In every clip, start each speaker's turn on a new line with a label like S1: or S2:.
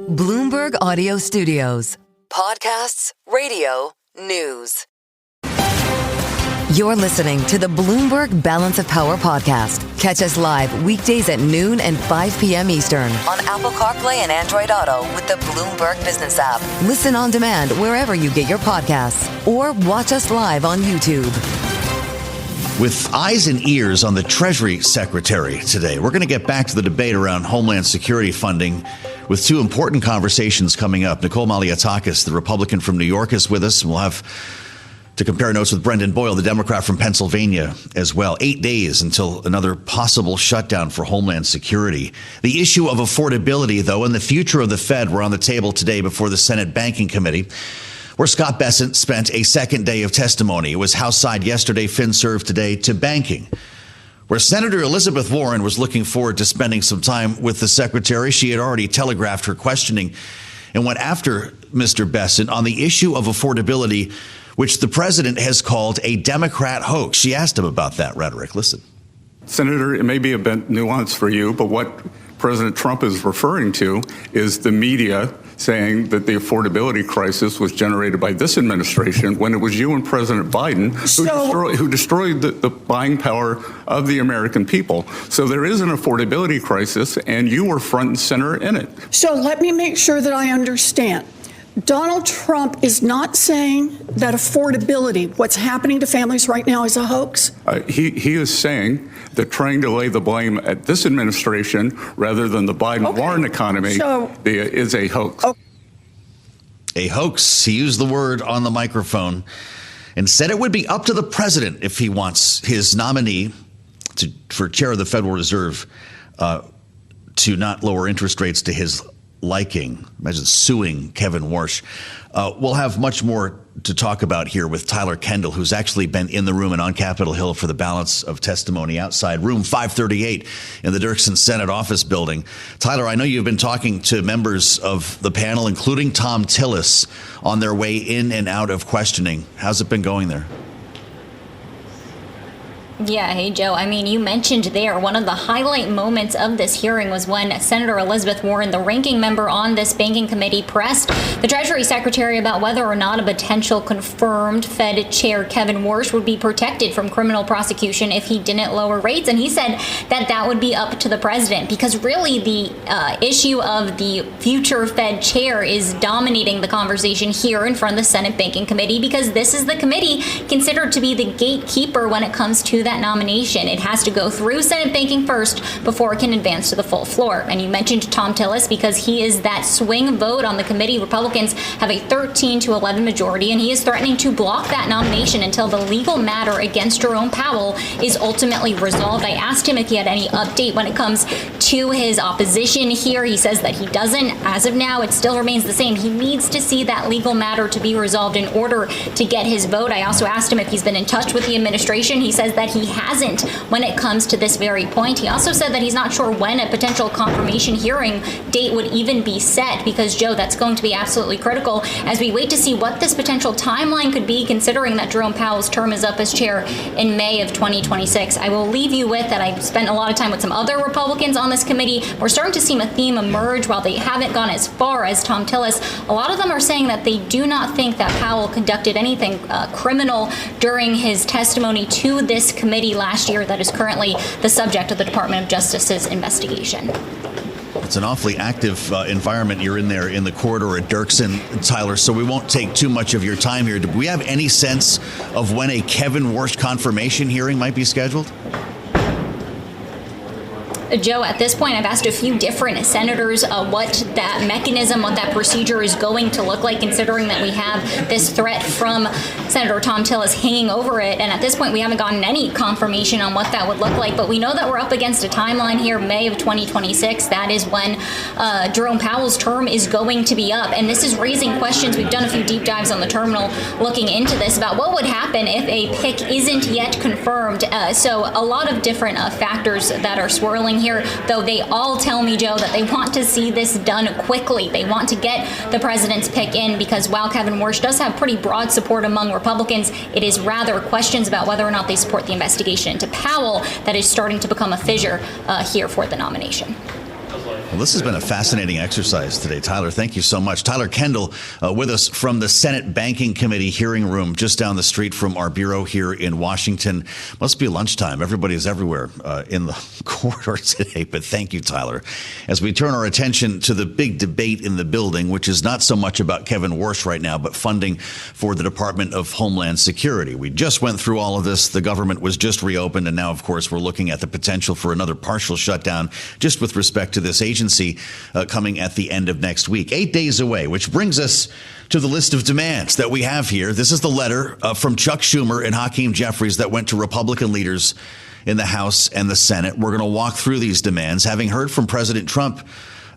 S1: Bloomberg Audio Studios. Podcasts, radio, news. You're listening to the Bloomberg Balance of Power podcast. Catch us live weekdays at noon and 5 p.m. Eastern on Apple CarPlay and Android Auto with the Bloomberg Business app. Listen on demand wherever you get your podcasts or watch us live on YouTube.
S2: With eyes and ears on the Treasury Secretary today, we're going to get back to the debate around Homeland Security funding with two important conversations coming up. Nicole Maliotakis, the Republican from New York, is with us. We'll have to compare notes with Brendan Boyle, the Democrat from Pennsylvania, as well. 8 days until another possible shutdown for Homeland Security. The issue of affordability, though, and the future of the Fed were on the table today before the Senate Banking Committee, where Scott Bessent spent a second day of testimony. It was House side yesterday, FinServ today, to banking, where Senator Elizabeth Warren was looking forward to spending some time with the secretary. She had already telegraphed her questioning and went after Mr. Bessent on the issue of affordability, which the president has called a Democrat hoax. She asked him about that rhetoric. Listen.
S3: Senator, it may be a bit nuanced for you, but what President Trump is referring to is the media saying that the affordability crisis was generated by this administration when it was you and President Biden who destroyed the buying power of the American people. So there is an affordability crisis, and you were front and center in it.
S4: So let me make sure that I understand. Donald Trump is not saying that affordability, what's happening to families right now, is a hoax?
S3: He is saying that trying to lay the blame at this administration rather than the Biden-Warren economy is a hoax.
S2: A hoax. He used the word on the microphone and said it would be up to the president if he wants his nominee for chair of the Federal Reserve to not lower interest rates to his liking. Imagine suing Kevin Warsh. We'll have much more to talk about here with Tyler Kendall, who's actually been in the room and on Capitol Hill for the balance of testimony outside room 538 in the Dirksen Senate office building. Tyler, I know you've been talking to members of the panel, including Tom Tillis, on their way in and out of questioning. How's it been going there?
S5: Yeah, hey, Joe. I mean, you mentioned there one of the highlight moments of this hearing was when Senator Elizabeth Warren, the ranking member on this banking committee, pressed the Treasury Secretary about whether or not a potential confirmed Fed chair, Kevin Warsh, would be protected from criminal prosecution if he didn't lower rates. And he said that that would be up to the president, because really the issue of the future Fed chair is dominating the conversation here in front of the Senate Banking Committee, because this is the committee considered to be the gatekeeper when it comes to that nomination. It has to go through Senate banking first before it can advance to the full floor. And you mentioned Tom Tillis because he is that swing vote on the committee. Republicans have a 13-11 majority, and he is threatening to block that nomination until the legal matter against Jerome Powell is ultimately resolved. I asked him if he had any update when it comes to his opposition here. He says that he doesn't. As of now, it still remains the same. He needs to see that legal matter to be resolved in order to get his vote. I also asked him if he's been in touch with the administration. He says that he hasn't when it comes to this very point. He also said that he's not sure when a potential confirmation hearing date would even be set, because, Joe, that's going to be absolutely critical as we wait to see what this potential timeline could be, considering that Jerome Powell's term is up as chair in May of 2026. I will leave you with that. I've spent a lot of time with some other Republicans on this committee. We're starting to see a theme emerge. While they haven't gone as far as Tom Tillis, a lot of them are saying that they do not think that Powell conducted anything criminal during his testimony to this committee last year that is currently the subject of the Department of Justice's investigation.
S2: It's an awfully active environment you're in there in the corridor at Dirksen, Tyler, so we won't take too much of your time here. Do we have any sense of when a Kevin Warsh confirmation hearing might be scheduled?
S5: Joe, at this point, I've asked a few different senators what that mechanism, what that procedure is going to look like, considering that we have this threat from Senator Tom Tillis hanging over it. And at this point, we haven't gotten any confirmation on what that would look like. But we know that we're up against a timeline here, May of 2026. That is when Jerome Powell's term is going to be up. And this is raising questions. We've done a few deep dives on the terminal looking into this about what would happen if a pick isn't yet confirmed. So a lot of different factors that are swirling here, though they all tell me, Joe, that they want to see this done quickly. They want to get the president's pick in, because while Kevin Warsh does have pretty broad support among Republicans, it is rather questions about whether or not they support the investigation into Powell that is starting to become a fissure here for the nomination.
S2: Well, this has been a fascinating exercise today. Tyler, thank you so much. Tyler Kendall with us from the Senate Banking Committee hearing room just down the street from our bureau here in Washington. Must be lunchtime. Everybody's everywhere in the corridor today. But thank you, Tyler. As we turn our attention to the big debate in the building, which is not so much about Kevin Warsh right now, but funding for the Department of Homeland Security. We just went through all of this. The government was just reopened. And now, of course, we're looking at the potential for another partial shutdown just with respect to this agency coming at the end of next week, 8 days away, which brings us to the list of demands that we have here. This is the letter from Chuck Schumer and Hakeem Jeffries that went to Republican leaders in the House and the Senate. We're going to walk through these demands, having heard from President Trump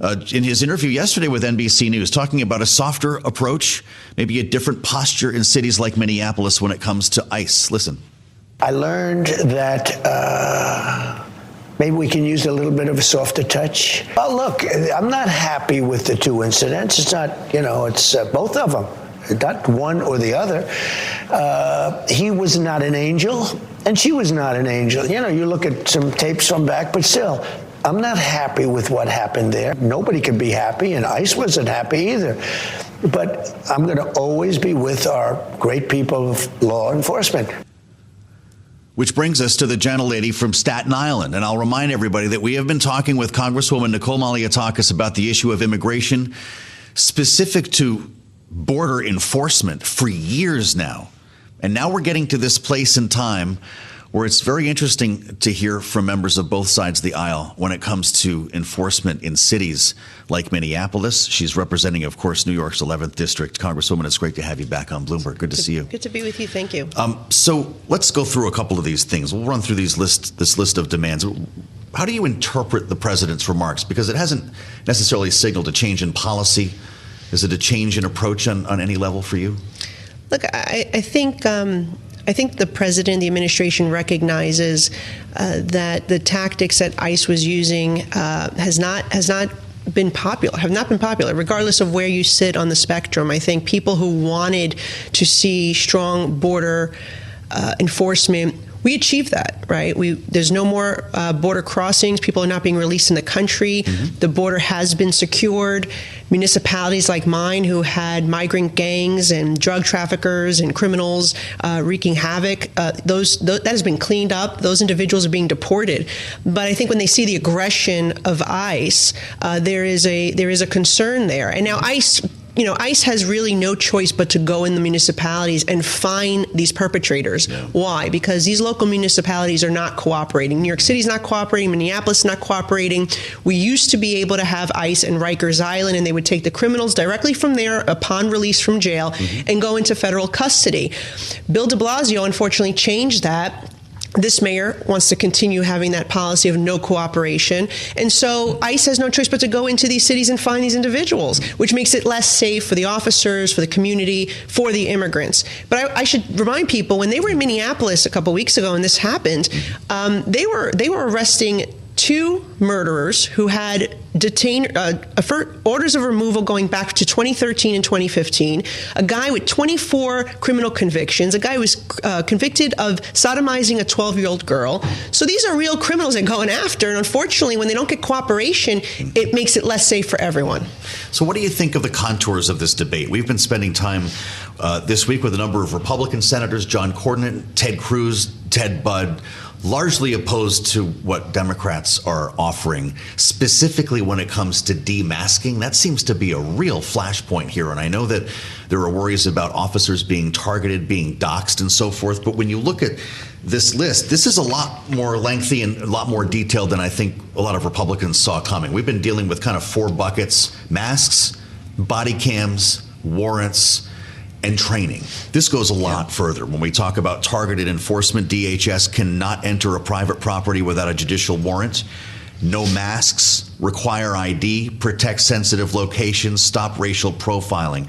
S2: in his interview yesterday with NBC News, talking about a softer approach, maybe a different posture in cities like Minneapolis when it comes to ICE. Listen.
S6: I learned that maybe we can use a little bit of a softer touch. Well, look, I'm not happy with the two incidents. It's not, it's both of them, not one or the other. He was not an angel, and she was not an angel. You look at some tapes from back, but still, I'm not happy with what happened there. Nobody can be happy, and ICE wasn't happy either. But I'm going to always be with our great people of law enforcement.
S2: Which brings us to the gentlelady from Staten Island. And I'll remind everybody that we have been talking with Congresswoman Maliotakis about the issue of immigration specific to border enforcement for years now. And now we're getting to this place in time where it's very interesting to hear from members of both sides of the aisle when it comes to enforcement in cities like Minneapolis. She's representing, of course, New York's 11th District. Congresswoman, it's great to have you back on Bloomberg. Good to see you.
S7: Good to be with you. Thank you.
S2: So let's go through a couple of these things. We'll run through this list of demands. How do you interpret the president's remarks? Because it hasn't necessarily signaled a change in policy. Is it a change in approach on any level for you?
S7: Look, I think the president, the administration recognizes that the tactics that ICE was using have not been popular, regardless of where you sit on the spectrum. I think people who wanted to see strong border enforcement, we achieved that, right? There's no more border crossings. People are not being released in the country. Mm-hmm. The border has been secured. Municipalities like mine, who had migrant gangs and drug traffickers and criminals wreaking havoc, that has been cleaned up. Those individuals are being deported. But I think when they see the aggression of ICE, there is a concern there. And now ICE has really no choice but to go in the municipalities and fine these perpetrators. Yeah. Why? Because these local municipalities are not cooperating. New York City's not cooperating. Minneapolis is not cooperating. We used to be able to have ICE in Rikers Island, and they would take the criminals directly from there upon release from jail and go into federal custody. Bill de Blasio, unfortunately, changed that. This mayor wants to continue having that policy of no cooperation. And so ICE has no choice but to go into these cities and find these individuals, which makes it less safe for the officers, for the community, for the immigrants. But I should remind people, when they were in Minneapolis a couple weeks ago and this happened, they were arresting two murderers who had detained orders of removal going back to 2013 and 2015, a guy with 24 criminal convictions, a guy who was convicted of sodomizing a 12-year-old girl. So these are real criminals they're going after, and unfortunately, when they don't get cooperation, it makes it less safe for everyone.
S2: So what do you think of the contours of this debate? We've been spending time this week with a number of Republican senators, John Cornyn, Ted Cruz, Ted Budd, largely opposed to what Democrats are offering, specifically when it comes to demasking. That seems to be a real flashpoint here. And I know that there are worries about officers being targeted, being doxxed and so forth. But when you look at this list, this is a lot more lengthy and a lot more detailed than I think a lot of Republicans saw coming. We've been dealing with kind of four buckets: masks, body cams, warrants, and training. This goes a lot further. When we talk about targeted enforcement, DHS cannot enter a private property without a judicial warrant. No masks, require ID, protect sensitive locations, stop racial profiling,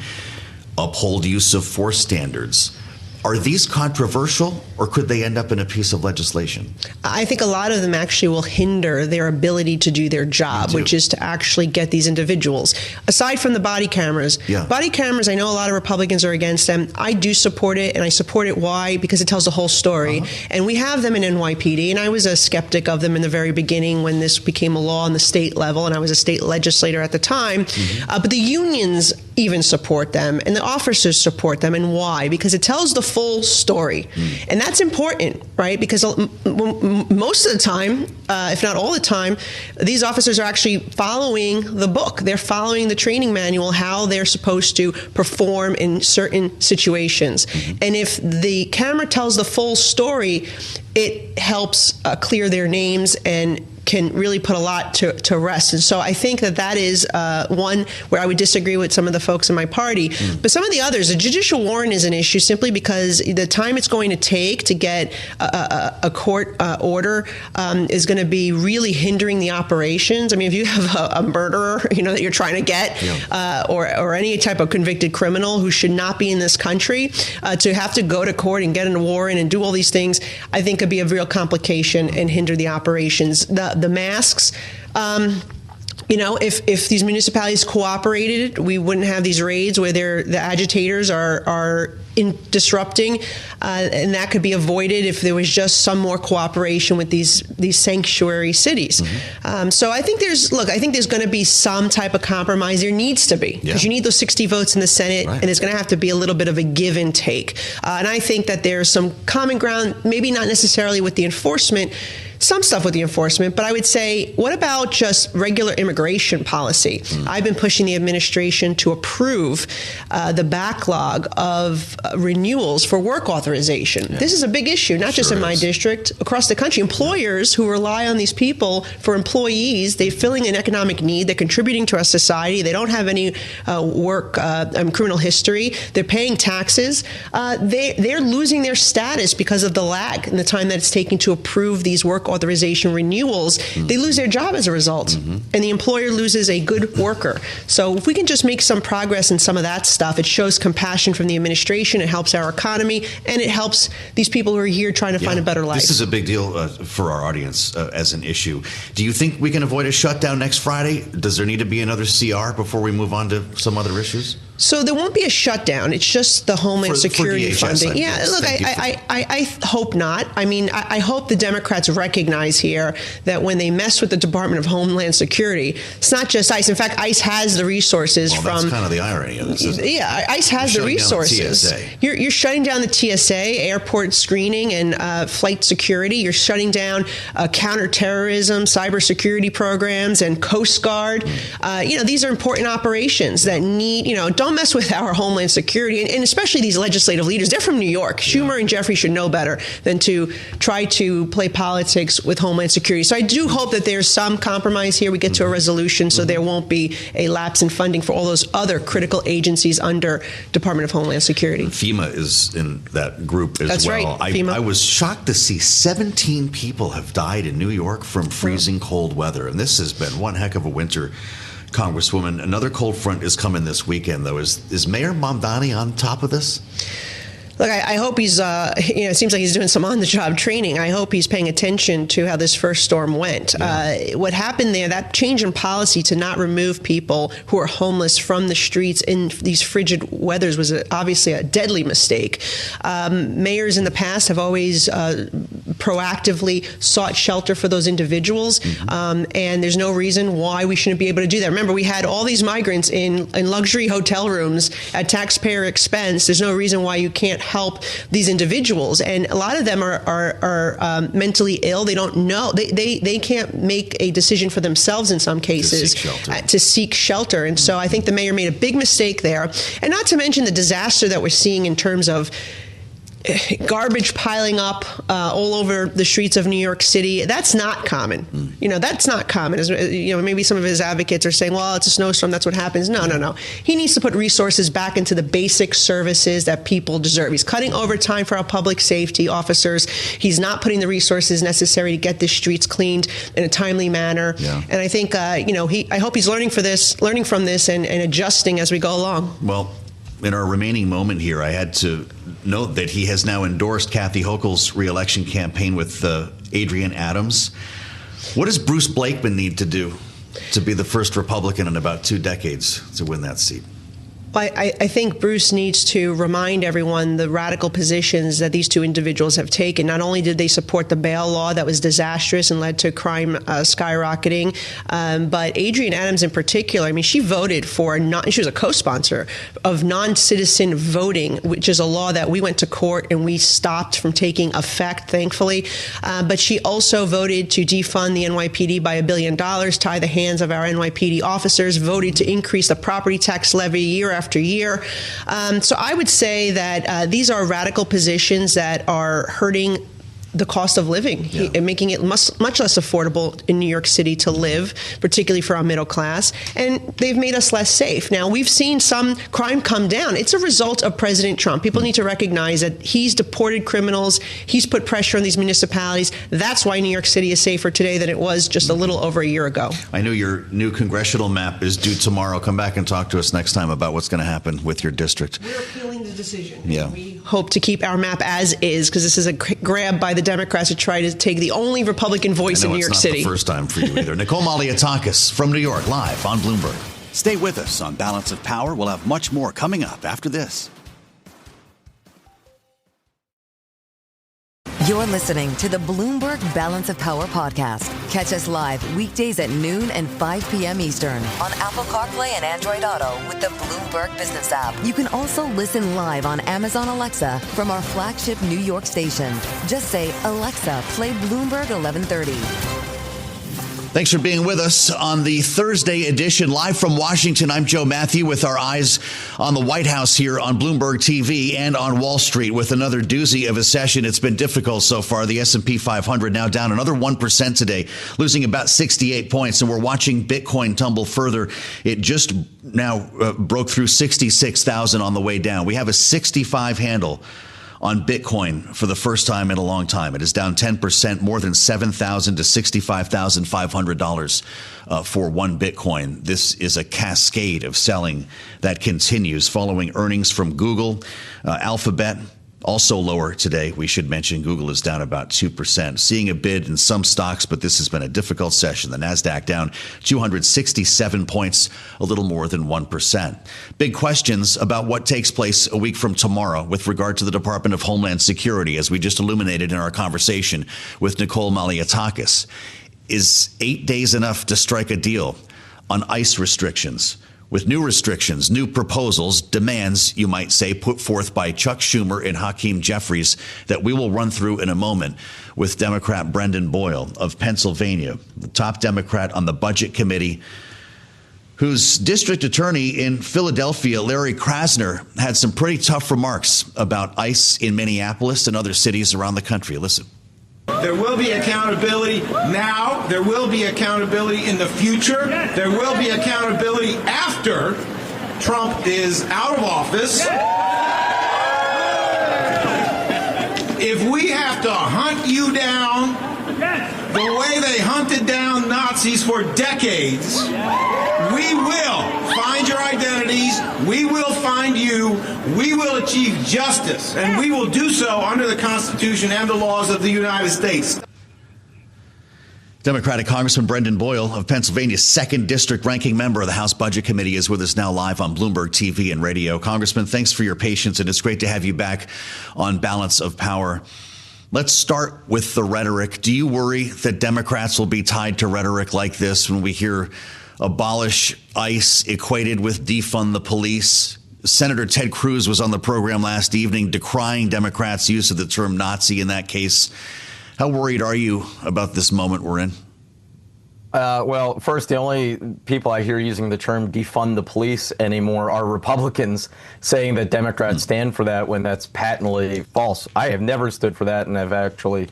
S2: uphold use of force standards. Are these controversial, or could they end up in a piece of legislation?
S7: I think a lot of them actually will hinder their ability to do their job, which is to actually get these individuals. Aside from the body cameras, I know a lot of Republicans are against them. I do support it, and I support it. Why? Because it tells the whole story. And we have them in NYPD, and I was a skeptic of them in the very beginning when this became a law on the state level, and I was a state legislator at the time. But the unions even support them, and the officers support them. And why? Because it tells the full story. And that's important, right? Because most of the time, if not all the time, these officers are actually following the book. They're following the training manual, how they're supposed to perform in certain situations. And if the camera tells the full story, it helps clear their names and can really put a lot to rest. And so I think that is one where I would disagree with some of the folks in my party. But some of the others, a judicial warrant is an issue simply because the time it's going to take to get a court order is going to be really hindering the operations. I mean, if you have a murderer, that you're trying to get, or any type of convicted criminal who should not be in this country, to have to go to court and get a warrant and do all these things, I think could be a real complication and hinder the operations. The masks, if these municipalities cooperated, we wouldn't have these raids where the agitators are disrupting, and that could be avoided if there was just some more cooperation with these sanctuary cities. So I think there's going to be some type of compromise. There needs to be, because you need those 60 votes in the Senate, and there's going to have to be a little bit of a give and take. And I think that there's some common ground, maybe not necessarily with the enforcement, some stuff with the enforcement, but I would say, what about just regular immigration policy? I've been pushing the administration to approve the backlog of renewals for work authorization. This is a big issue, not just in my district, across the country. Employers who rely on these people for employees, they're filling an economic need, they're contributing to our society, they don't have any criminal history, they're paying taxes, they're losing their status because of the lag in the time that it's taking to approve these work authorization renewals. They lose their job as a result, and the employer loses a good worker. So if we can just make some progress in some of that stuff, it shows compassion from the administration, it helps our economy, and it helps these people who are here trying to find a better life.
S2: This is a big deal for our audience as an issue. Do you think we can avoid a shutdown next Friday? Does there need to be another CR before we move on to some other issues?
S7: So there won't be a shutdown. It's just the Homeland Security funding. Look, I hope not. I mean, I hope the Democrats recognize here that when they mess with the Department of Homeland Security, it's not just ICE. In fact, ICE has the resources
S2: that's kind of the irony of this, isn't it?
S7: Yeah, ICE has the resources. You're shutting down the TSA, airport screening, and flight security. You're shutting down counterterrorism, cybersecurity programs, and Coast Guard. These are important operations that need, don't mess with our Homeland Security, and especially these legislative leaders. They're from New York. Schumer and Jeffries should know better than to try to play politics with Homeland Security. So I do hope that there's some compromise here. We get to a resolution so there won't be a lapse in funding for all those other critical agencies under Department of Homeland Security.
S2: FEMA is in that group as
S7: That's
S2: well.
S7: Right, FEMA.
S2: I was shocked to see 17 people have died in New York from freezing cold weather, and this has been one heck of a winter. Congresswoman, another cold front is coming this weekend, though. Is Mayor Mamdani on top of this?
S7: Look, I hope he's, it seems like he's doing some on-the-job training. I hope he's paying attention to how this first storm went. What happened there, that change in policy to not remove people who are homeless from the streets in these frigid weathers was obviously a deadly mistake. Mayors in the past have always proactively sought shelter for those individuals, and there's no reason why we shouldn't be able to do that. Remember, we had all these migrants in luxury hotel rooms at taxpayer expense. There's no reason why you can't help these individuals, and a lot of them are mentally ill. They don't know. They can't make a decision for themselves in some cases to seek shelter. And so I think the mayor made a big mistake there, and not to mention the disaster that we're seeing in terms of garbage piling up all over the streets of New York City. That's not common. That's not common. Maybe some of his advocates are saying, well, it's a snowstorm, that's what happens. No. He needs to put resources back into the basic services that people deserve. He's cutting overtime for our public safety officers. He's not putting the resources necessary to get the streets cleaned in a timely manner. And I think, I hope he's learning from this and adjusting as we go along.
S2: Well, in our remaining moment here, I had to note that he has now endorsed Kathy Hochul's reelection campaign with Adrienne Adams. What does Bruce Blakeman need to do to be the first Republican in about 2 decades to win that seat?
S7: I think Bruce needs to remind everyone the radical positions that these two individuals have taken. Not only did they support the bail law that was disastrous and led to crime skyrocketing, but Adrienne Adams in particular, I mean, she voted for, she was a co-sponsor of non-citizen voting, which is a law that we went to court and we stopped from taking effect, thankfully. But she also voted to defund the NYPD by $1 billion, tie the hands of our NYPD officers, voted to increase the property tax levy year after year. So I would say that these are radical positions that are hurting the cost of living and making it much less affordable in New York City to live, particularly for our middle class. And they've made us less safe. Now, we've seen some crime come down. It's a result of President Trump. People need to recognize that he's deported criminals. He's put pressure on these municipalities. That's why New York City is safer today than it was just a little over a year ago.
S2: I know your new congressional map is due tomorrow. Come back and talk to us next time about what's going to happen with your district.
S7: We're appealing the decision.
S2: Yeah.
S7: We hope to keep our map as is, because this is a grab by the Democrats to try to take the only Republican voice in New York City.
S2: It's not the first time for you either. Nicole Maliotakis from New York, live on Bloomberg.
S8: Stay with us on Balance of Power. We'll have much more coming up after this.
S1: You're listening to the Bloomberg Balance of Power podcast. Catch us live weekdays at noon and 5 p.m. Eastern on Apple CarPlay and Android Auto with the Bloomberg Business app. You can also listen live on Amazon Alexa from our flagship New York station. Just say, Alexa, play Bloomberg 1130.
S2: Thanks for being with us on the Thursday edition. Live from Washington, I'm Joe Mathieu with our eyes on the White House here on Bloomberg TV and on Wall Street with another doozy of a session. It's been difficult so far. The S&P 500 now down another 1% today, losing about 68 points. And we're watching Bitcoin tumble further. It just now broke through 66,000 on the way down. We have a 65 handle on Bitcoin for the first time in a long time. It is down 10%, more than $7,000 to $65,500 for one Bitcoin. This is a cascade of selling that continues following earnings from Google, Alphabet. Also lower today, we should mention. Google is down about 2%. Seeing a bid in some stocks, but this has been a difficult session. The NASDAQ down 267 points, a little more than 1%. Big questions about what takes place a week from tomorrow with regard to the Department of Homeland Security, as we just illuminated in our conversation with Nicole Maliotakis. Is 8 days enough to strike a deal on ICE restrictions? With new restrictions, new proposals, demands, you might say, put forth by Chuck Schumer and Hakeem Jeffries that we will run through in a moment with Democrat Brendan Boyle of Pennsylvania, the top Democrat on the Budget Committee, whose district attorney in Philadelphia, Larry Krasner, had some pretty tough remarks about ICE in Minneapolis and other cities around the country. Listen.
S9: There will be accountability now. There will be accountability in the future. There will be accountability after Trump is out of office. If we have to hunt you down the way they hunted down Nazis for decades, we will find your identities. We will find you. We will achieve justice, and we will do so under the Constitution and the laws of the United States.
S2: Democratic Congressman Brendan Boyle of Pennsylvania's 2nd District ranking member of the House Budget Committee is with us now live on Bloomberg TV and radio. Congressman, thanks for your patience, and it's great to have you back on Balance of Power. Let's start with the rhetoric. Do you worry that Democrats will be tied to rhetoric like this when we hear abolish ICE equated with defund the police? Senator Ted Cruz was on the program last evening decrying Democrats' use of the term Nazi in that case. How worried are you about this moment we're in?
S10: Well, first, the only people I hear using the term defund the police anymore are Republicans saying that Democrats stand for that when that's patently false. I have never stood for that, and I've actually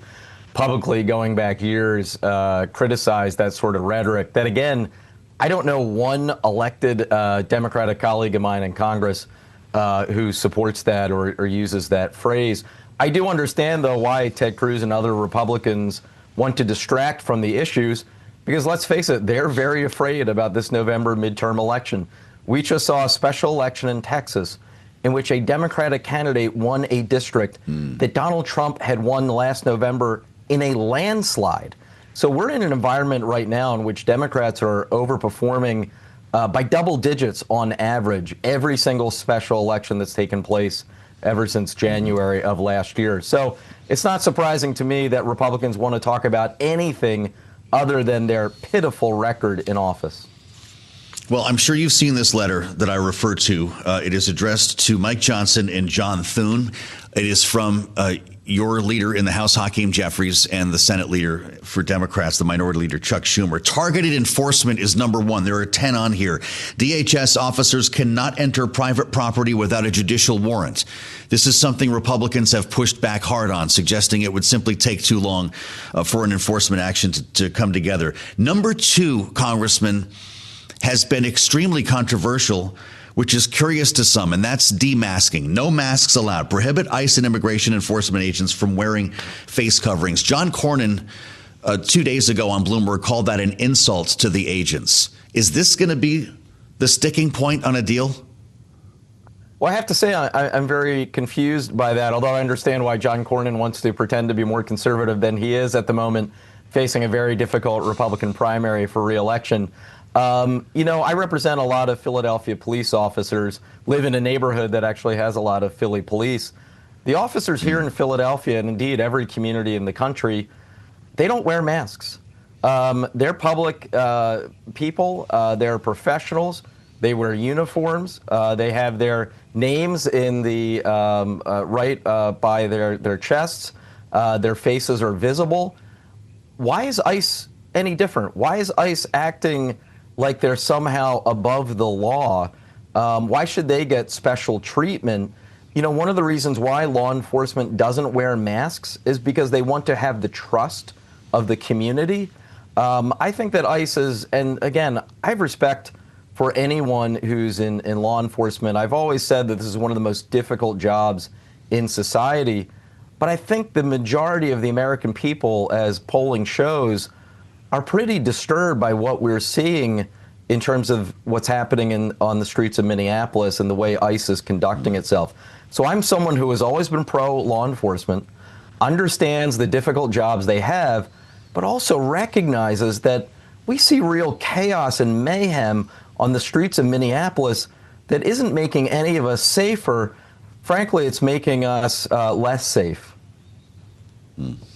S10: publicly, going back years, criticized that sort of rhetoric. That, again, I don't know one elected Democratic colleague of mine in Congress who supports that or uses that phrase. I do understand, though, why Ted Cruz and other Republicans want to distract from the issues, because let's face it, they're very afraid about this November midterm election. We just saw a special election in Texas, in which a Democratic candidate won a district that Donald Trump had won last November in a landslide. So we're in an environment right now in which Democrats are overperforming by double digits on average every single special election that's taken place ever since January of last year. So it's not surprising to me that Republicans want to talk about anything other than their pitiful record in office.
S2: Well, I'm sure you've seen this letter that I refer to. It is addressed to Mike Johnson and John Thune. It is from your leader in the House, Hakeem Jeffries, and the Senate leader for Democrats, the Minority Leader Chuck Schumer. Targeted enforcement is number one. There are 10 on here. DHS officers cannot enter private property without a judicial warrant. This is something Republicans have pushed back hard on, suggesting it would simply take too long for an enforcement action to come together. Number two, Congressman, has been extremely controversial, which is curious to some, and that's demasking. No masks allowed. Prohibit ICE and immigration enforcement agents from wearing face coverings. John Cornyn, 2 days ago on Bloomberg, called that an insult to the agents. Is this going to be the sticking point on a deal?
S10: Well, I have to say I'm very confused by that, although I understand why John Cornyn wants to pretend to be more conservative than he is at the moment, facing a very difficult Republican primary for re-election. I represent a lot of Philadelphia police officers, live in a neighborhood that actually has a lot of Philly police. The officers here in Philadelphia, and indeed every community in the country, they don't wear masks. They're public people. They're professionals. They wear uniforms. They have their names in the right by their chests. Their faces are visible. Why is ICE any different? Why is ICE acting like they're somehow above the law? Why should they get special treatment? One of the reasons why law enforcement doesn't wear masks is because they want to have the trust of the community. I think that ICE is, and again, I have respect for anyone who's in law enforcement. I've always said that this is one of the most difficult jobs in society. But I think the majority of the American people, as polling shows, are pretty disturbed by what we're seeing in terms of what's happening on the streets of Minneapolis and the way ICE is conducting itself. So I'm someone who has always been pro-law enforcement, understands the difficult jobs they have, but also recognizes that we see real chaos and mayhem on the streets of Minneapolis that isn't making any of us safer. Frankly, it's making us less safe.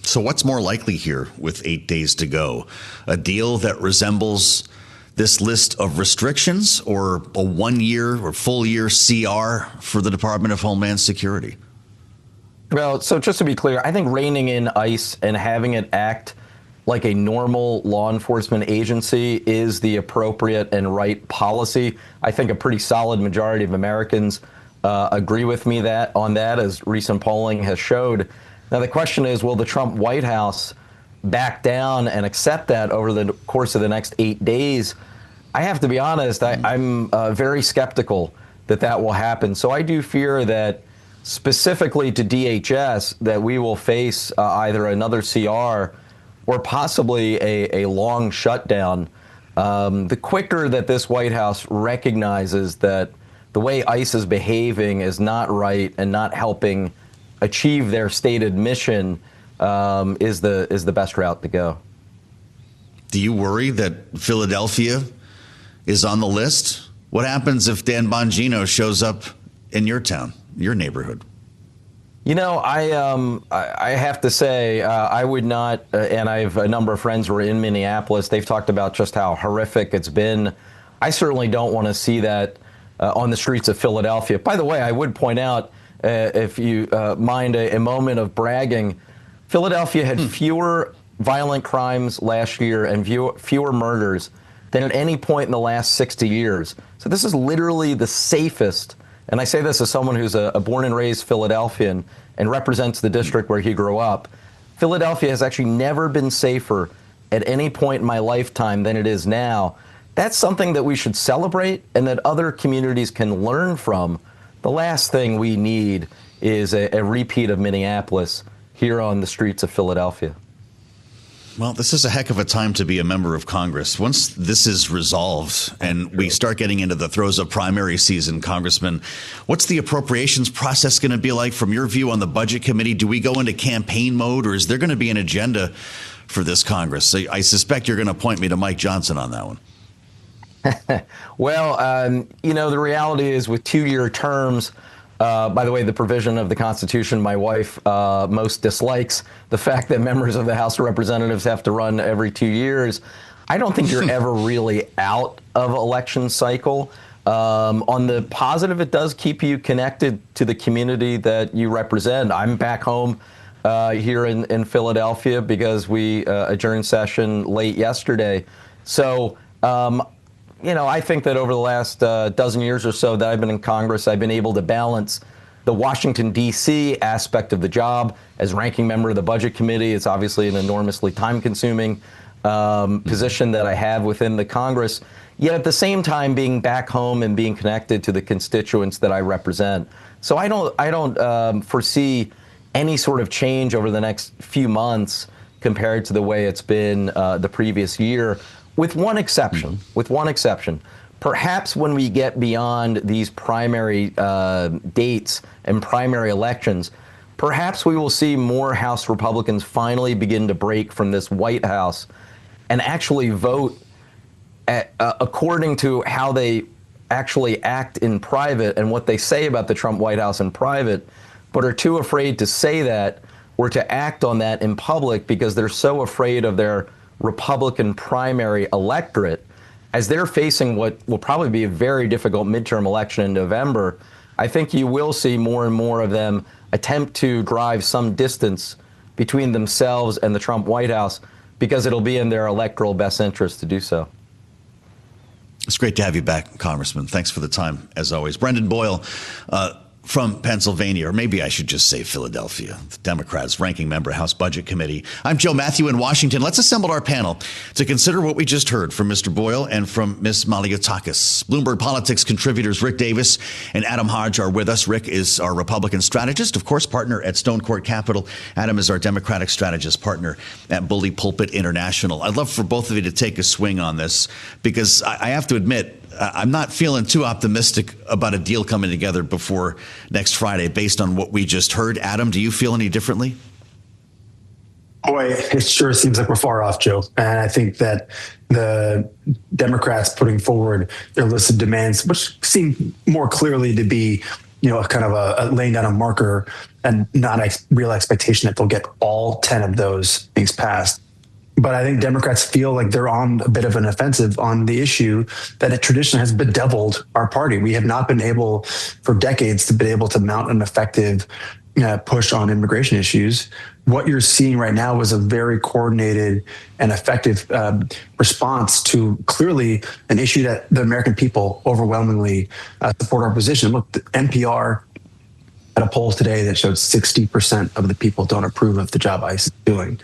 S2: So what's more likely here with 8 days to go? A deal that resembles this list of restrictions, or a 1 year or full year CR for the Department of Homeland Security?
S10: Well, so just to be clear, I think reining in ICE and having it act like a normal law enforcement agency is the appropriate and right policy. I think a pretty solid majority of Americans agree with me on that, as recent polling has showed. Now, the question is, will the Trump White House back down and accept that over the course of the next 8 days? I have to be honest, I'm very skeptical that will happen. So I do fear that specifically to DHS, that we will face either another CR or possibly a long shutdown. The quicker that this White House recognizes that the way ICE is behaving is not right and not helping achieve their stated mission, is the best route to go.
S2: Do you worry that Philadelphia is on the list? What happens if Dan Bongino shows up in your town, your neighborhood? I have to say, I would not, and I have a number of friends who are in Minneapolis. They've talked about just how horrific it's been. I certainly don't want to see that on the streets of Philadelphia. By the way, I would point out, if you mind a moment of bragging, Philadelphia had fewer violent crimes last year and fewer murders than at any point in the last 60 years. So this is literally the safest, and I say this as someone who's a born and raised Philadelphian and represents the district where he grew up. Philadelphia has actually never been safer at any point in my lifetime than it is now. That's something that we should celebrate and that other communities can learn from. The last thing we need is a repeat of Minneapolis here on the streets of Philadelphia. Well, this is a heck of a time to be a member of Congress. Once this is resolved and we start getting into the throes of primary season, Congressman, what's the appropriations process going to be like from your view on the Budget Committee? Do we go into campaign mode, or is there going to be an agenda for this Congress? So I suspect you're going to point me to Mike Johnson on that one.
S10: Well, the reality is with 2-year terms, by the way, the provision of the Constitution my wife most dislikes, the fact that members of the House of Representatives have to run every 2 years. I don't think you're ever really out of election cycle. On the positive, it does keep you connected to the community that you represent. I'm back home here in Philadelphia because we adjourned session late yesterday. So, I think that over the last dozen years or so that I've been in Congress, I've been able to balance the Washington, D.C. aspect of the job. As ranking member of the Budget Committee, it's obviously an enormously time-consuming position that I have within the Congress, yet at the same time being back home and being connected to the constituents that I represent. So I don't foresee any sort of change over the next few months compared to the way it's been the previous year. With one exception, perhaps when we get beyond these primary dates and primary elections, perhaps we will see more House Republicans finally begin to break from this White House and actually vote according to how they actually act in private and what they say about the Trump White House in private, but are too afraid to say that or to act on that in public because they're so afraid of their Republican primary electorate. As they're facing what will probably be a very difficult midterm election in November, I think you will see more and more of them attempt to drive some distance between themselves and the Trump White House because it'll be in their electoral best interest to do so.
S2: It's great to have you back, Congressman. Thanks for the time, as always. Brendan Boyle, from Pennsylvania, or maybe I should just say Philadelphia, the Democrats, ranking member, House Budget Committee. I'm Joe Mathieu in Washington. Let's assemble our panel to consider what we just heard from Mr. Boyle and from Ms. Maliotakis. Bloomberg Politics contributors Rick Davis and Adam Hodge are with us. Rick is our Republican strategist, of course, partner at Stone Court Capital. Adam is our Democratic strategist partner at Bully Pulpit International. I'd love for both of you to take a swing on this because I have to admit, I'm not feeling too optimistic about a deal coming together before next Friday based on what we just heard. Adam, do you feel any differently?
S11: Boy, it sure seems like we're far off, Joe. And I think that the Democrats putting forward their list of demands, which seem more clearly to be, kind of a laying down a marker and not a real expectation that they'll get all 10 of those things passed. But I think Democrats feel like they're on a bit of an offensive on the issue that it traditionally has bedeviled our party. We have not been able for decades to be able to mount an effective push on immigration issues. What you're seeing right now is a very coordinated and effective response to clearly an issue that the American people overwhelmingly support our position. Look, the NPR had a poll today that showed 60% of the people don't approve of the job ICE is doing.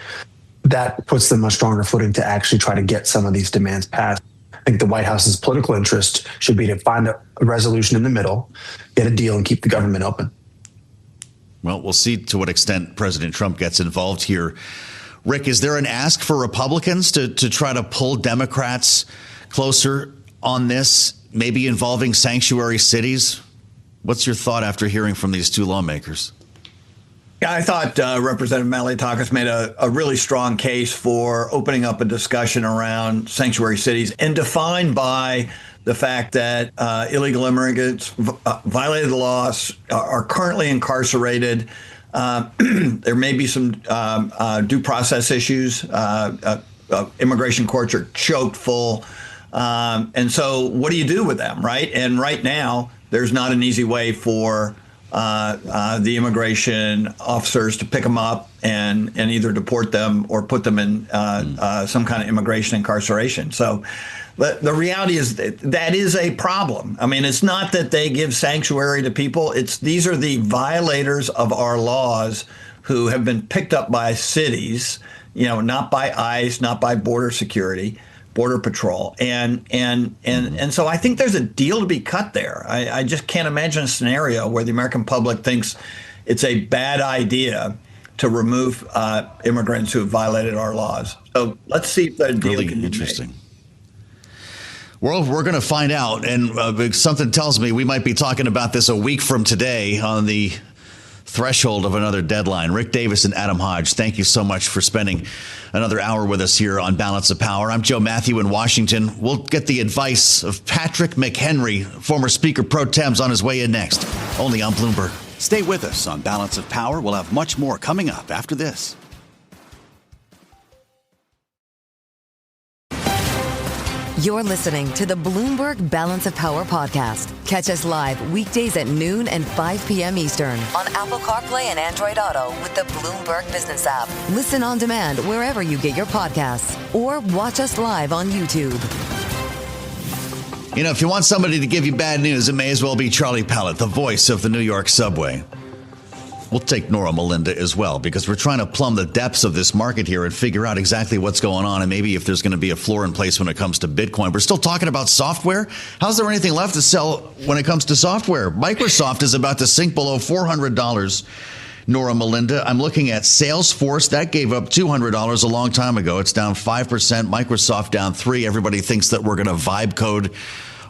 S11: That puts them on a stronger footing to actually try to get some of these demands passed. I think the White House's political interest should be to find a resolution in the middle, get a deal, and keep the government open.
S2: Well, we'll see to what extent President Trump gets involved here. Rick, is there an ask for Republicans to try to pull Democrats closer on this, maybe involving sanctuary cities? What's your thought after hearing from these two lawmakers?
S12: Yeah, I thought Representative Maliotakis made a really strong case for opening up a discussion around sanctuary cities and defined by the fact that illegal immigrants violated the laws, are currently incarcerated. There may be some due process issues. Immigration courts are choked full. And so what do you do with them, right? And right now, there's not an easy way for the immigration officers to pick them up and either deport them or put them in some kind of immigration incarceration. So the reality is that is a problem. I mean, it's not that they give sanctuary to people. These are the violators of our laws who have been picked up by cities, not by ICE, not by border security, Border Patrol. And so I think there's a deal to be cut there. I just can't imagine a scenario where the American public thinks it's a bad idea to remove immigrants who have violated our laws. So let's see if that deal
S2: really
S12: can be
S2: interesting.
S12: made.
S2: Well, we're going to find out, and something tells me we might be talking about this a week from today on the threshold of another deadline. Rick Davis and Adam Hodge, thank you so much for spending another hour with us here on Balance of Power. I'm Joe Mathieu in Washington. We'll get the advice of Patrick McHenry, former Speaker Pro Tem's, on his way in next, only on Bloomberg.
S8: Stay with us on Balance of Power. We'll have much more coming up after this.
S1: You're listening to the Bloomberg Balance of Power podcast. Catch us live weekdays at noon and 5 p.m. Eastern on Apple CarPlay and Android Auto with the Bloomberg Business app. Listen on demand wherever you get your podcasts or watch us live on YouTube.
S2: You know, if you want somebody to give you bad news, it may as well be Charlie Pellet, the voice of the New York subway. We'll take Nora Melinda as well, because we're trying to plumb the depths of this market here and figure out exactly what's going on and maybe if there's going to be a floor in place when it comes to Bitcoin. We're still talking about software. How's there anything left to sell when it comes to software? Microsoft is about to sink below $400. Nora Melinda, I'm looking at Salesforce. That gave up $200 a long time ago. It's down 5%. Microsoft down 3%. Everybody thinks that we're going to vibe code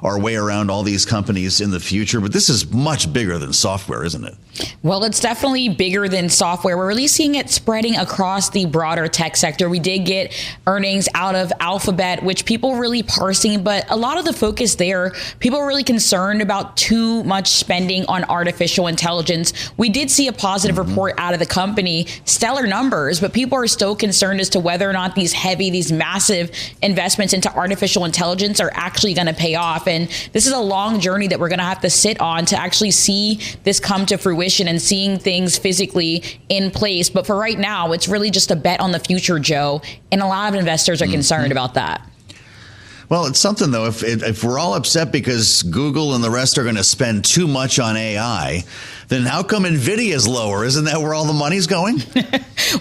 S2: our way around all these companies in the future. But this is much bigger than software, isn't it?
S13: Well, it's definitely bigger than software. We're really seeing it spreading across the broader tech sector. We did get earnings out of Alphabet, which people really parsing, but a lot of the focus there, people are really concerned about too much spending on artificial intelligence. We did see a positive report out of the company, stellar numbers, but people are still concerned as to whether or not these massive investments into artificial intelligence are actually going to pay off. And this is a long journey that we're going to have to sit on to actually see this come to fruition and seeing things physically in place. But for right now, it's really just a bet on the future, Joe. And a lot of investors are concerned about that.
S2: Well, it's something, though, if we're all upset because Google and the rest are going to spend too much on AI, then how come NVIDIA is lower? Isn't that where all the money's going?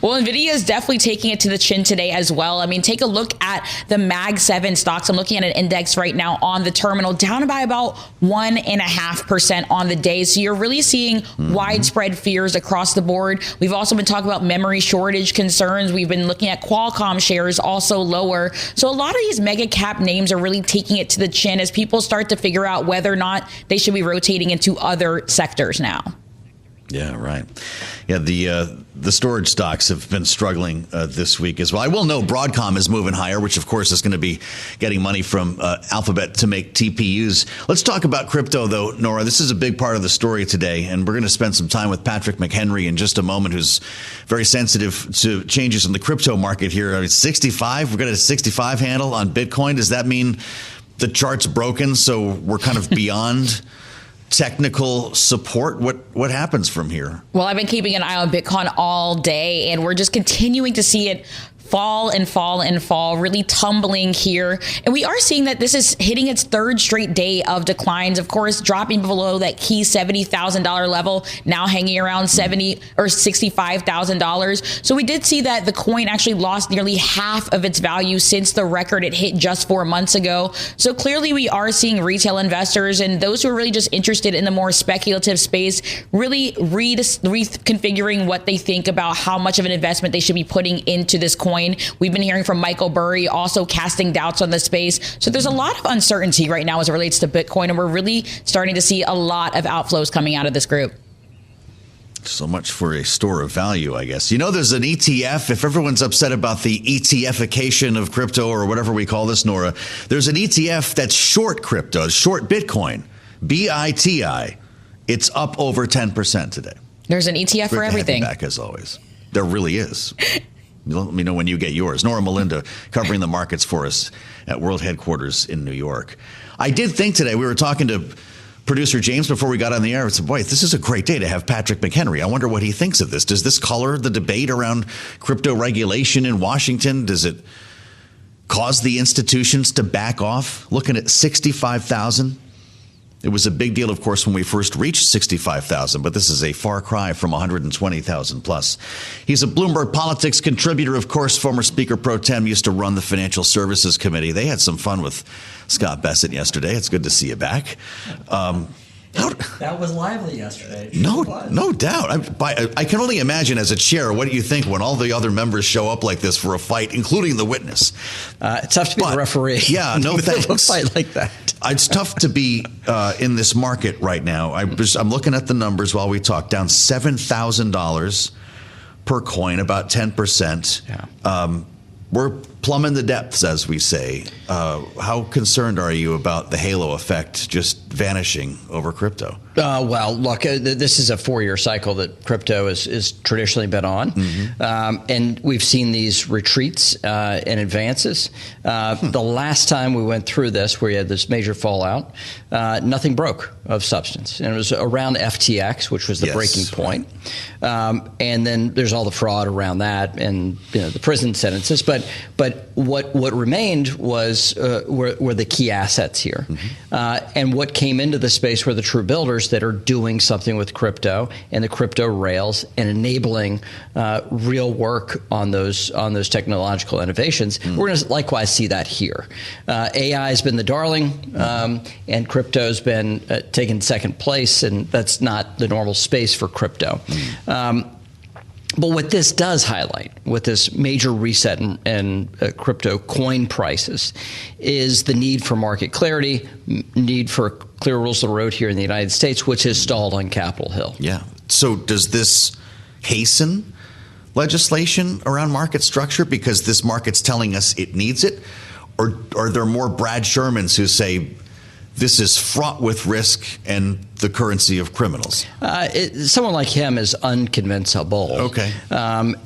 S13: Well, NVIDIA is definitely taking it to the chin today as well. I mean, take a look at the Mag 7 stocks. I'm looking at an index right now on the terminal, down by about 1.5% on the day. So you're really seeing widespread fears across the board. We've also been talking about memory shortage concerns. We've been looking at Qualcomm shares also lower. So a lot of these mega cap names are really taking it to the chin as people start to figure out whether or not they should be rotating into other sectors now.
S2: Yeah, right. Yeah, the storage stocks have been struggling this week as well. I will note Broadcom is moving higher, which of course is going to be getting money from Alphabet to make TPUs. Let's talk about crypto, though, Nora. This is a big part of the story today, and we're going to spend some time with Patrick McHenry in just a moment, who's very sensitive to changes in the crypto market here. I mean, 65, we're going to 65 handle on Bitcoin. Does that mean the chart's broken, so we're kind of beyond technical support? What happens from here?
S13: Well, I've been keeping an eye on Bitcoin all day, and we're just continuing to see it fall and fall and fall, really tumbling here. And we are seeing that this is hitting its third straight day of declines, of course, dropping below that key $70,000 level, now hanging around $70,000 or $65,000. So we did see that the coin actually lost nearly half of its value since the record it hit just 4 months ago. So clearly we are seeing retail investors and those who are really just interested in the more speculative space really reconfiguring what they think about how much of an investment they should be putting into this coin. We've been hearing from Michael Burry also casting doubts on the space. So there's a lot of uncertainty right now as it relates to Bitcoin, and we're really starting to see a lot of outflows coming out of this group.
S2: So much for a store of value, I guess. You know, there's an ETF. If everyone's upset about the ETF-ification of crypto or whatever we call this, Nora, there's an ETF that's short crypto, short Bitcoin, BITI. It's up over 10% today.
S13: There's an ETF for everything.
S2: Back as always. There really is. Let me know when you get yours. Nora Melinda covering the markets for us at World Headquarters in New York. I did think today, we were talking to producer James before we got on the air. I said, boy, this is a great day to have Patrick McHenry. I wonder what he thinks of this. Does this color the debate around crypto regulation in Washington? Does it cause the institutions to back off? Looking at 65,000. It was a big deal, of course, when we first reached 65,000, but this is a far cry from 120,000 plus. He's a Bloomberg Politics contributor, of course, former Speaker Pro Tem, used to run the Financial Services Committee. They had some fun with Scott Bessent yesterday. It's good to see you back.
S14: That was lively yesterday.
S2: No doubt. I can only imagine as a chair, what do you think when all the other members show up like this for a fight, including the witness?
S14: It's tough to be the referee.
S2: Yeah, no thanks.
S14: A fight like that.
S2: It's tough to be in this market right now. I'm looking at the numbers while we talk. Down $7,000 per coin, about 10%. Yeah. We're plumbing the depths, as we say. How concerned are you about the halo effect just vanishing over crypto?
S14: Well, look, this is a 4-year cycle that crypto is traditionally been on. Mm-hmm. And we've seen these retreats and advances. The last time we went through this, where you had this major fallout, nothing broke of substance. And it was around FTX, which was the breaking point. And then there's all the fraud around that and the prison sentences. But what remained was were the key assets here. Mm-hmm. And what came into the space were the true builders that are doing something with crypto and the crypto rails and enabling real work on those technological innovations. Mm. We're going to likewise see that here. AI has been the darling, and crypto's been taking second place, and that's not the normal space for crypto. Mm. But what this does highlight, with this major reset in crypto coin prices, is the need for market clarity, need for clear rules of the road here in the United States, which has stalled on Capitol Hill.
S2: Yeah. So does this hasten legislation around market structure because this market's telling us it needs it? Or are there more Brad Shermans who say this is fraught with risk and the currency of criminals?
S14: Someone like him is unconvincible.
S2: Okay.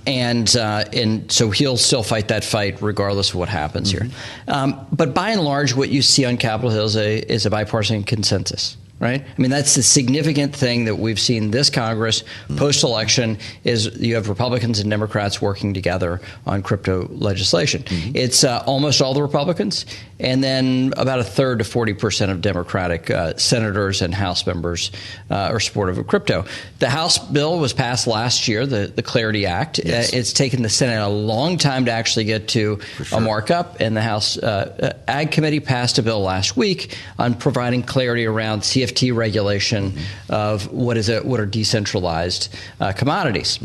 S14: And so he'll still fight that fight regardless of what happens here. But by and large, what you see on Capitol Hill is a bipartisan consensus. Right? I mean, that's the significant thing that we've seen this Congress post-election is you have Republicans and Democrats working together on crypto legislation. Mm-hmm. It's almost all the Republicans, and then about 1/3 to 40% of Democratic senators and House members are supportive of crypto. The House bill was passed last year, the Clarity Act. Yes. It's taken the Senate a long time to actually get to a markup, and the House Ag Committee passed a bill last week on providing clarity around CFT regulation of what are decentralized commodities.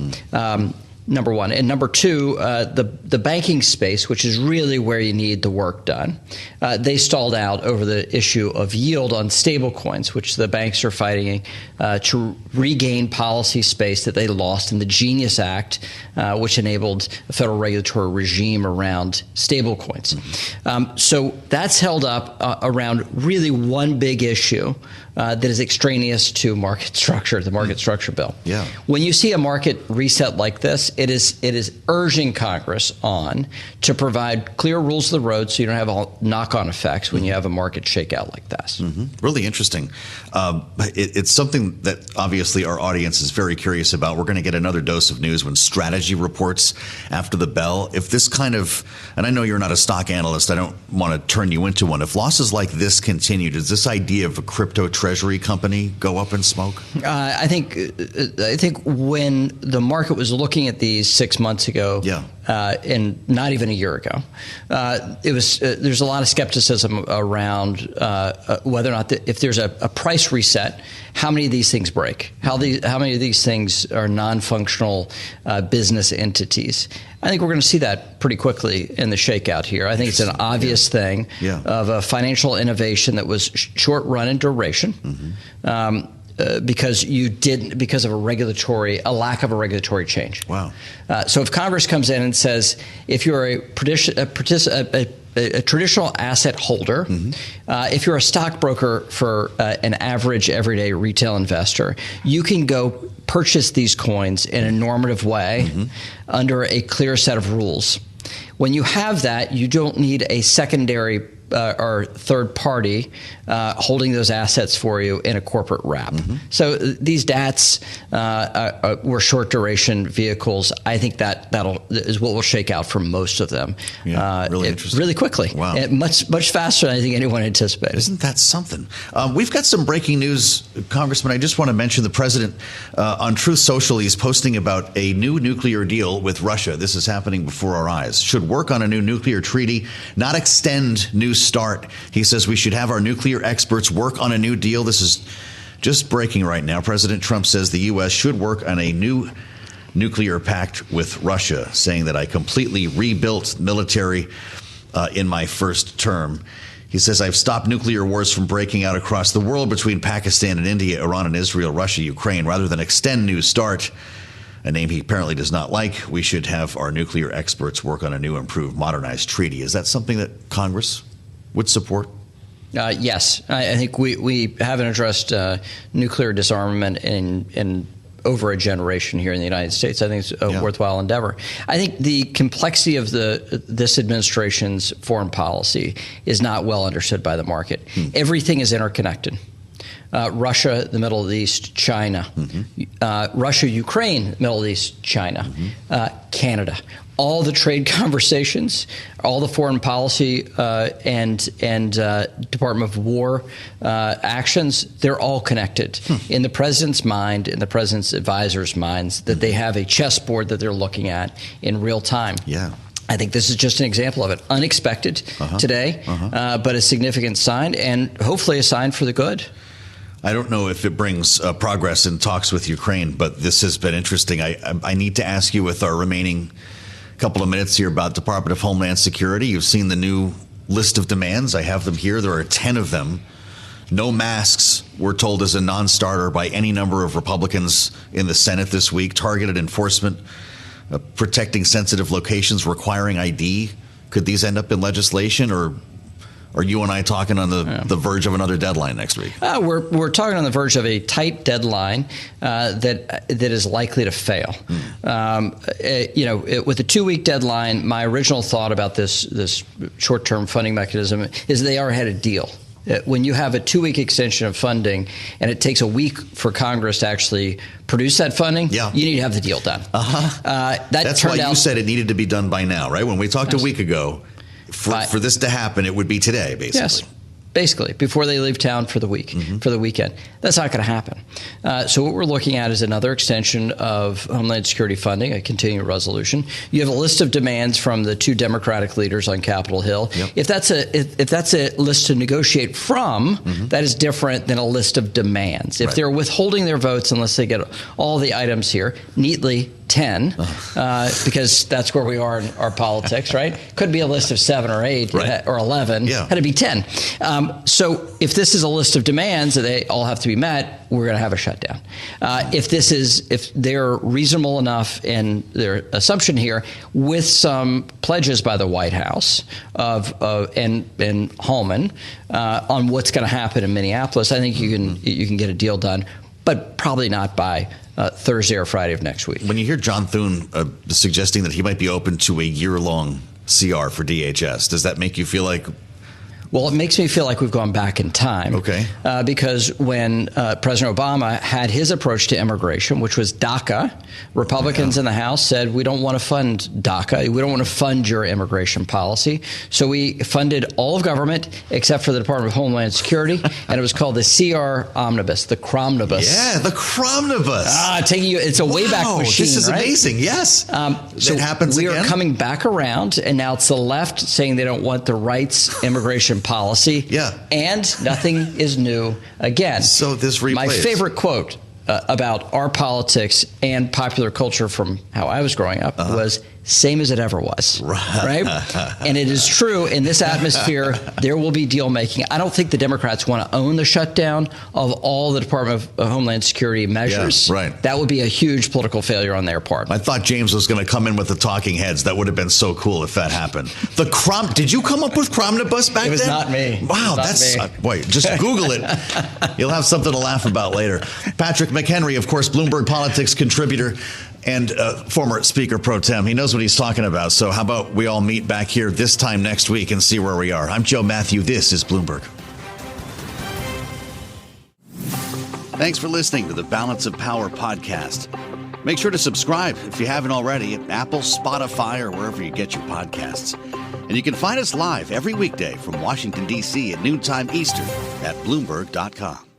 S14: Number one. And number two, the banking space, which is really where you need the work done. They stalled out over the issue of yield on stable coins, which the banks are fighting to regain policy space that they lost in the Genius Act, which enabled a federal regulatory regime around stable coins. So that's held up around really one big issue that is extraneous to market structure, the market structure bill.
S2: Yeah.
S14: When you see a market reset like this, it is urging Congress on to provide clear rules of the road so you don't have all knock-on effects when you have a market shakeout like this.
S2: Really interesting. It's something that obviously our audience is very curious about. We're going to get another dose of news when strategy reports after the bell. If this kind of, and I know you're not a stock analyst, I don't want to turn you into one. If losses like this continue, does this idea of a crypto treasury company go up in smoke? I
S14: think when the market was looking at these 6 months ago, and not even a year ago, there's a lot of skepticism around whether or not if there's a price reset, how many of these things break? How many of these things are non-functional business entities? I think we're going to see that pretty quickly in the shakeout here. I think it's an obvious thing of a financial innovation that was short run in duration. Because of a lack of a regulatory change.
S2: Wow.
S14: So if Congress comes in and says, if you're a traditional asset holder, if you're a stockbroker for an average everyday retail investor, you can go purchase these coins in a normative way under a clear set of rules. When you have that, you don't need a secondary or third party holding those assets for you in a corporate wrap. So these DATs were short duration vehicles. I think that is what will shake out for most of them.
S2: Really interesting.
S14: Really quickly.
S2: Wow.
S14: Much faster than I think anyone anticipated.
S2: Isn't that something? We've got some breaking news, Congressman. I just want to mention the president on Truth Social. He's posting about a new nuclear deal with Russia. This is happening before our eyes. Should work on a new nuclear treaty, not extend New START. He says we should have our nuclear experts work on a new deal. This is Just breaking right now, President Trump says the U.S. should work on a new nuclear pact with Russia, saying that I completely rebuilt military in my first term. He says, I've stopped nuclear wars from breaking out across the world between Pakistan and India, Iran and Israel, Russia, Ukraine, rather than extend New START, a name he apparently does not like. We should have our nuclear experts work on a new, improved, modernized treaty. Is that something that Congress would support?
S14: Yes. I think we haven't addressed nuclear disarmament in over a generation here in the United States. I think it's a worthwhile endeavor. I think the complexity of this administration's foreign policy is not well understood by the market. Everything is interconnected. Russia, the Middle East, China, Russia, Ukraine, Middle East, China, Canada. All the trade conversations, all the foreign policy and Department of War actions, they're all connected. In the president's mind, in the president's advisors' minds, that they have a chessboard that they're looking at in real time.
S2: Yeah.
S14: I think this is just an example of it. Unexpected today, but a significant sign, and hopefully a sign for the good.
S2: I don't know if it brings progress in talks with Ukraine, but this has been interesting. I need to ask you, with our remaining couple of minutes here, about Department of Homeland Security. You've seen the new list of demands. I have them here. There are 10 of them. No masks, we're told, is a non-starter by any number of Republicans in the Senate this week. Targeted enforcement, protecting sensitive locations, requiring ID. Could these end up in legislation, or are you and I talking on the verge of another deadline next week?
S14: We're talking on the verge of a tight deadline that is likely to fail. With a 2-week deadline, my original thought about this short-term funding mechanism is they already had a deal. When you have a 2-week extension of funding and it takes a week for Congress to actually produce that funding, you need to have the deal done.
S2: That's why you said it needed to be done by now, right? When we talked a week ago, for this to happen, it would be today, basically.
S14: Yes, basically, before they leave town for the week, for the weekend. That's not going to happen. So what we're looking at is another extension of Homeland Security funding, a continuing resolution. You have a list of demands from the 2 Democratic leaders on Capitol Hill. If that's a list to negotiate from, that is different than a list of demands. If they're withholding their votes unless they get all the items here neatly, 10, because that's where we are in our politics, right? Could be a list of 7 or 8 or 11. Had to be 10. So if this is a list of demands that they all have to be met, we're going to have a shutdown. If they're reasonable enough in their assumption here, with some pledges by the White House and Holman on what's going to happen in Minneapolis, I think you can get a deal done, but probably not by Thursday or Friday of next week.
S2: When you hear John Thune suggesting that he might be open to a year-long CR for DHS, does that make you feel like...
S14: Well, it makes me feel like we've gone back in time.
S2: Okay.
S14: Because when President Obama had his approach to immigration, which was DACA, Republicans in the House said, we don't want to fund DACA. We don't want to fund your immigration policy. So we funded all of government except for the Department of Homeland Security, and it was called the CR Omnibus, the Cromnibus.
S2: Yeah, the Cromnibus.
S14: Taking you, it's a wayback machine,
S2: this is amazing, yes.
S14: So
S2: it happens
S14: we
S2: again?
S14: are coming back around, and now it's the left saying they don't want the right's immigration policy. And nothing is new again.
S2: So this replays.
S14: My favorite quote about our politics and popular culture from how I was growing up was, same as it ever was. Right? And it is true, in this atmosphere, there will be deal making. I don't think the Democrats want to own the shutdown of all the Department of Homeland Security measures. That would be a huge political failure on their part.
S2: I thought James was going to come in with the talking heads. That would have been so cool if that happened. Did you come up with Cromnibus back then?
S14: It was not me.
S2: Wow, boy, just Google it. You'll have something to laugh about later. Patrick McHenry, of course, Bloomberg Politics contributor and former Speaker Pro Tem. He knows what he's talking about. So how about we all meet back here this time next week and see where we are. I'm Joe Mathieu. This is Bloomberg.
S8: Thanks for listening to the Balance of Power podcast. Make sure to subscribe if you haven't already at Apple, Spotify, or wherever you get your podcasts. And you can find us live every weekday from Washington, D.C. at noontime Eastern at Bloomberg.com.